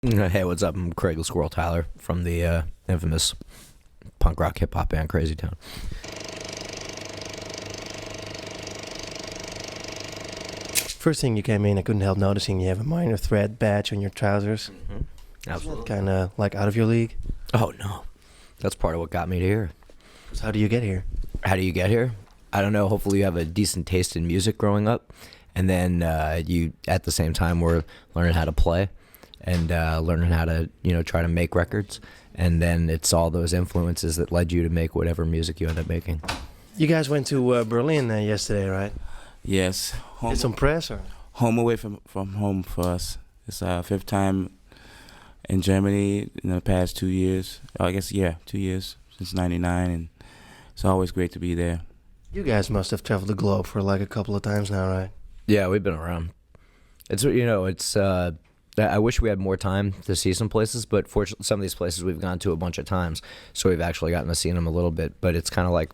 Hey, what's up? I'm Craig the Squirrel Tyler from the infamous punk rock hip hop band Crazy Town. First thing you came in, I couldn't help noticing you have a minor threat badge on your trousers. Absolutely. Kind of like out of your league. Oh no, that's part of what got me to here. 'Cause how do you get here? How do you get here? I don't know. Hopefully, you have a decent taste in music growing up, and then you, at the same time, were learning how to play and learning how to, try to make records. And then it's all those influences that led you to make whatever music you end up making. You guys went to Berlin yesterday, right? Yes, home, Did some press or? home away from home for us. It's our fifth time in Germany in the past 2 years. I guess, yeah, 2 years since '99, and it's always great to be there. You guys must have traveled the globe for like a couple of times now, right? Yeah, we've been around. It's I wish we had more time to see some places, but fortunately, some of these places we've gone to a bunch of times, so we've actually gotten to see them a little bit. But it's kind of like,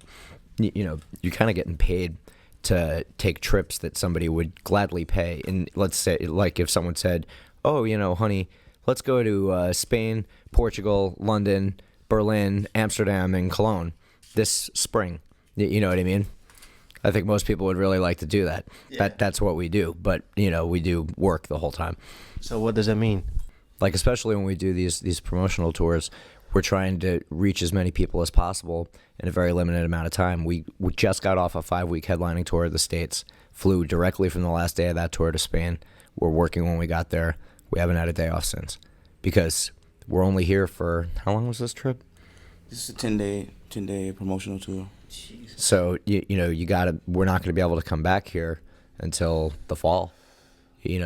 you're kind of getting paid to take trips that somebody would gladly pay. And let's say, like, if someone said, "Oh, honey, let's go to Spain, Portugal, London, Berlin, Amsterdam, and Cologne this spring," you know what I mean? I think most people would really like to do that. Yeah. That's what we do. But we do work the whole time. So what does that mean? Like, especially when we do these promotional tours, we're trying to reach as many people as possible in a very limited amount of time. We just got off a 5-week headlining tour of the States, flew directly from the last day of that tour to Spain. We're working when we got there. We haven't had a day off since because we're only here for, how long was this trip? This is a 10-day promotional tour. So, we're not going to be able to come back here until the fall.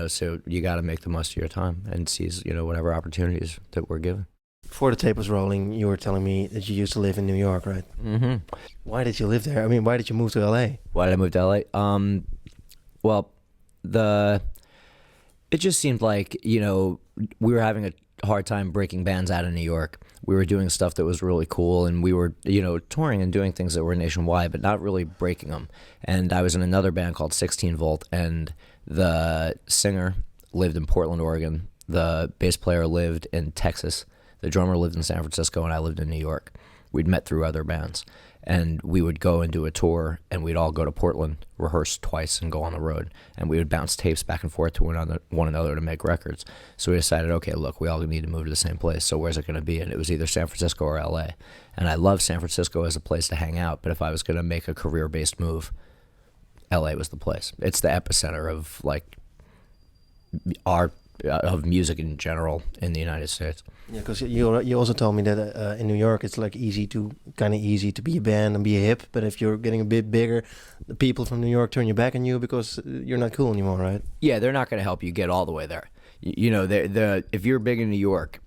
So you got to make the most of your time and seize, whatever opportunities that we're given. Before the tape was rolling, you were telling me that you used to live in New York, right? Mm-hmm. Why did you live there? I mean, why did you move to LA? Why did I move to LA? Well, it just seemed like, we were having a hard time breaking bands out of New York. We were doing stuff that was really cool, and we were, touring and doing things that were nationwide, but not really breaking them. And I was in another band called 16 Volt, and the singer lived in Portland, Oregon. The bass player lived in Texas. The drummer lived in San Francisco, and I lived in New York. We'd met through other bands, and we would go and do a tour, and we'd all go to Portland, rehearse twice, and go on the road. And we would bounce tapes back and forth to one another to make records. So we decided, okay, look, we all need to move to the same place, so where's it going to be? And it was either San Francisco or LA. And I love San Francisco as a place to hang out, but if I was going to make a career-based move, LA was the place. It's the epicenter of, like, art, of music in general in the United States. Yeah, because you also told me that in New York it's like kind of easy to be a band and be hip, but if you're getting a bit bigger, the people from New York turn your back on you because you're not cool anymore, right? Yeah, they're not going to help you get all the way there. If you're big in New York,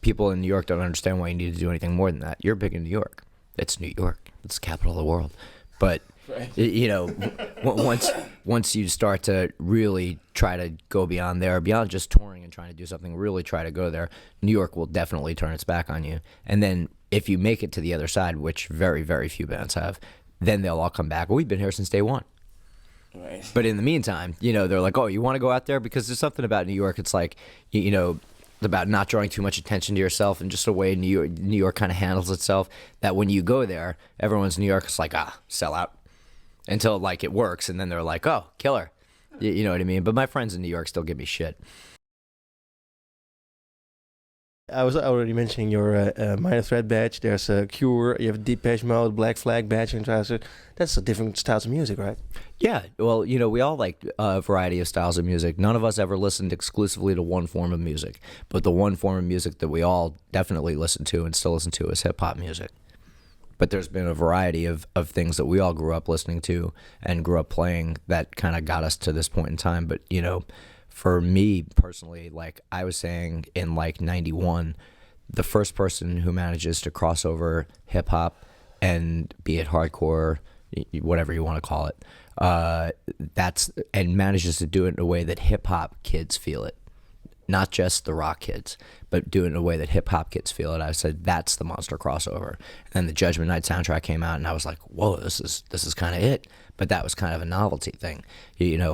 people in New York don't understand why you need to do anything more than that. You're big in New York. It's New York. It's the capital of the world. But once you start to really try to go beyond there, beyond just touring and trying to do something, really try to go there, New York will definitely turn its back on you. And then if you make it to the other side, which very, very few bands have, then they'll all come back. Well, we've been here since day one. Right. But in the meantime, they're like, oh, you want to go out there? Because there's something about New York. It's like, about not drawing too much attention to yourself and just the way New York kind of handles itself, that when you go there, everyone's New York is like, sell out. Until, like, it works, and then they're like, oh, killer. You know what I mean? But my friends in New York still give me shit. I was already mentioning your minor threat badge. There's a Cure, you have Depeche Mode, Black Flag badge and trousers. That's a different styles of music, right? Yeah, well, we all like a variety of styles of music. None of us ever listened exclusively to one form of music, but the one form of music that we all definitely listen to and still listen to is hip-hop music. But there's been a variety of things that we all grew up listening to and grew up playing that kind of got us to this point in time. But, for me personally, like I was saying in like 91, the first person who manages to cross over hip hop and be it hardcore, whatever you want to call it, and manages to do it in a way that hip hop kids feel it. Not just the rock kids, but do it in a way that hip-hop kids feel it. I said, that's the monster crossover. And then the Judgment Night soundtrack came out, and I was like, whoa, this is kind of it. But that was kind of a novelty thing.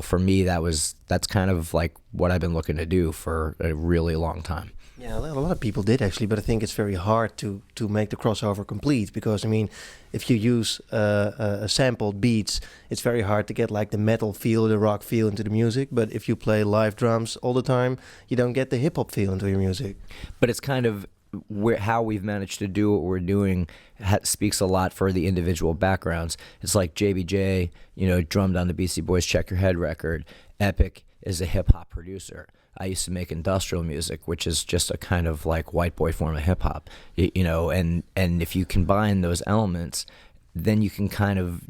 For me, that's kind of like what I've been looking to do for a really long time. Yeah, a lot of people did actually, but I think it's very hard to make the crossover complete because I mean, if you use sampled beats, it's very hard to get like the metal feel, the rock feel into the music. But if you play live drums all the time, you don't get the hip hop feel into your music. But it's kind of how we've managed to do what we're doing speaks a lot for the individual backgrounds. It's like JBJ, drummed on the Beastie Boys' Check Your Head record. Epic is a hip hop producer. I used to make industrial music, which is just a kind of like white boy form of hip hop, and if you combine those elements, then you can kind of,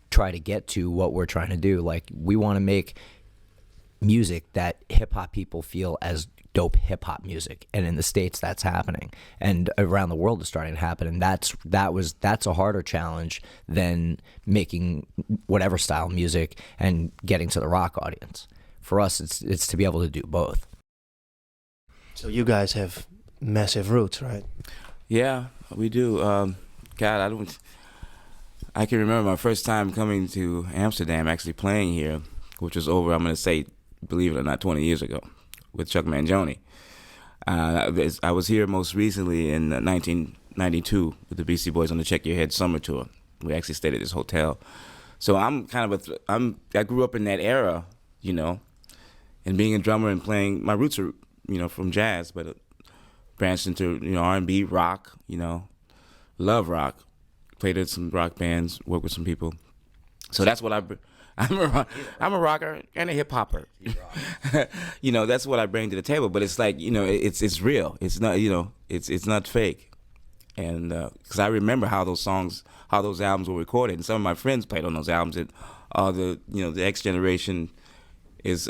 try to get to what we're trying to do. Like, we want to make music that hip hop people feel as dope hip hop music, and in the States that's happening, and around the world it's starting to happen, and that's a harder challenge than making whatever style music and getting to the rock audience. For us, it's to be able to do both. So you guys have massive roots, right? Yeah, we do. God, I can remember my first time coming to Amsterdam, actually playing here, which was over, I'm going to say, believe it or not, 20 years ago, with Chuck Mangione. I was here most recently in 1992 with the Beastie Boys on the Check Your Head summer tour. We actually stayed at this hotel. So I'm kind of I grew up in that era, and being a drummer and playing. My roots are, from jazz, but branched into, R&B, rock, love rock. Played in some rock bands, worked with some people. So that's what I'm a rocker and a hip hopper. That's what I bring to the table. But it's like, it's real. It's not, it's not fake. And because I remember how those albums were recorded, and some of my friends played on those albums that all the X generation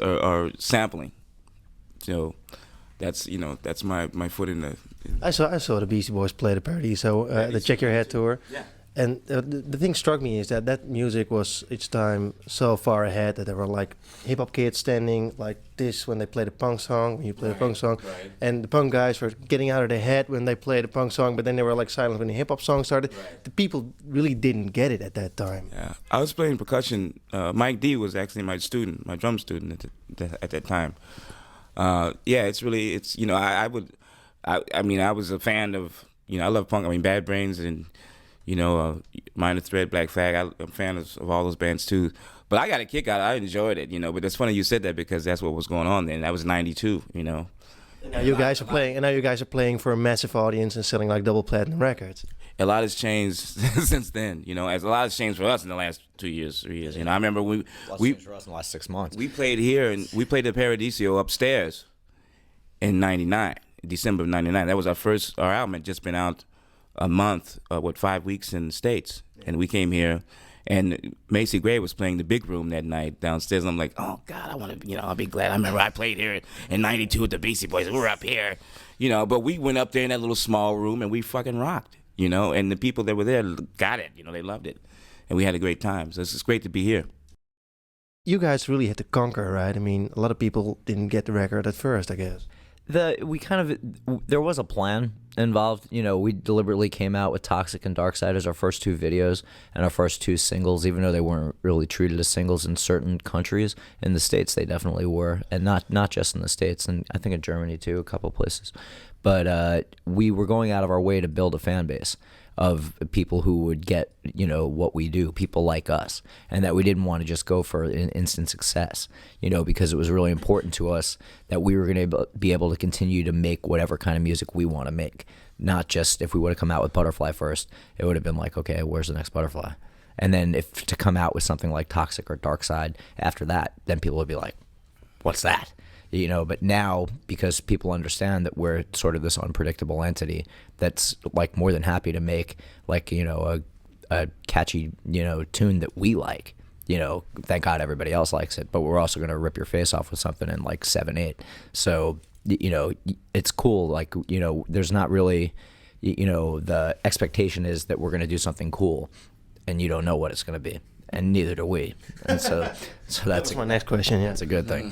are sampling. So that's my foot in the. I saw the Beastie Boys play the Paradiso, the Check Your Head tour. Yeah. And the thing struck me is that music was each time so far ahead that there were like hip hop kids standing like this when they played a punk song, when you play a punk song, and the punk guys were getting out of their head when they played a punk song, but then they were like silent when the hip hop song started. Right. The people really didn't get it at that time. Yeah, I was playing percussion. Mike D was actually my drum student at that time. It's really I was a fan of I love punk. I mean, Bad Brains and. Minor Threat, Black Flag. I'm a fan of all those bands too. But I got a kick out of it. I enjoyed it, But it's funny you said that because that's what was going on then. That was '92, And now you guys are playing for a massive audience and selling like double platinum records. A lot has changed since then, As a lot has changed for us in the last 2 years, 3 years. I remember we for us in the last 6 months. We played here and we played the Paradiso upstairs in '99, December of '99. That was our album had just been out a month, 5 weeks in the States, and we came here, and Macy Gray was playing the big room that night downstairs. And I'm like, oh God, I want to, I'll be glad. I remember I played here in '92 with the Beastie Boys. We were up here, but we went up there in that little small room and we fucking rocked, and the people that were there got it, they loved it, and we had a great time. So it's just great to be here. You guys really had to conquer, right? I mean, a lot of people didn't get the record at first, I guess. There was a plan involved. We deliberately came out with Toxic and Dark Side as our first 2 videos and our first 2 singles, even though they weren't really treated as singles in certain countries. In the States, they definitely were, and not just in the States, and I think in Germany too, a couple places. But we were going out of our way to build a fan base of people who would get, what we do, people like us, and that we didn't want to just go for an instant success, because it was really important to us that we were going to be able to continue to make whatever kind of music we want to make. Not just if we would have come out with Butterfly first, it would have been like, okay, where's the next Butterfly? And then if to come out with something like Toxic or Dark Side after that, then people would be like, what's that? But now, because people understand that we're sort of this unpredictable entity that's like more than happy to make like, a catchy, tune that we like, thank God everybody else likes it, but we're also going to rip your face off with something in like 7/8. So, it's cool. Like, there's not really, the expectation is that we're going to do something cool and you don't know what it's going to be. And neither do we. And so that's my next question. Yeah, that's a good thing.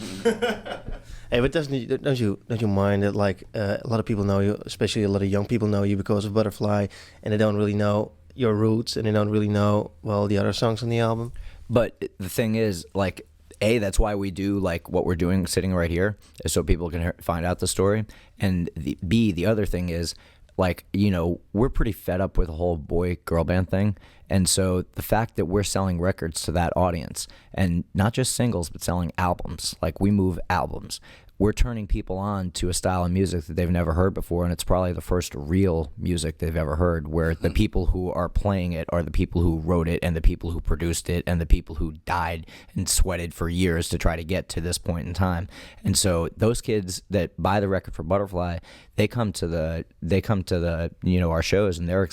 Hey, but don't you mind that like a lot of people know you, especially a lot of young people know you because of Butterfly, and they don't really know your roots and they don't really know the other songs on the album. But the thing is, like, that's why we do like what we're doing sitting right here, is so people can find out the story. And the other thing is, like, you know, we're pretty fed up with the whole boy girl band thing. And so the fact that we're selling records to that audience, and not just singles, but selling albums, like we move albums, we're turning people on to a style of music that they've never heard before, and it's probably the first real music they've ever heard, where the people who are playing it are the people who wrote it and the people who produced it and the people who died and sweated for years to try to get to this point in time. And so those kids that buy the record for Butterfly, they come to the you know, our shows, and they're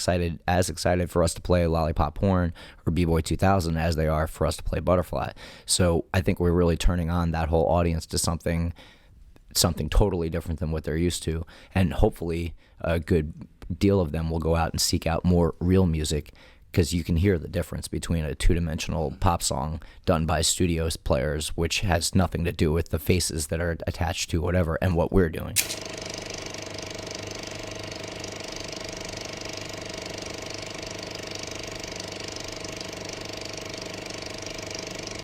as excited for us to play Lollipop Porn or B-Boy 2000 as they are for us to play Butterfly. So I think we're really turning on that whole audience to something totally different than what they're used to, and hopefully a good deal of them will go out and seek out more real music, because you can hear the difference between a two-dimensional pop song done by studio players, which has nothing to do with the faces that are attached to whatever, and what we're doing.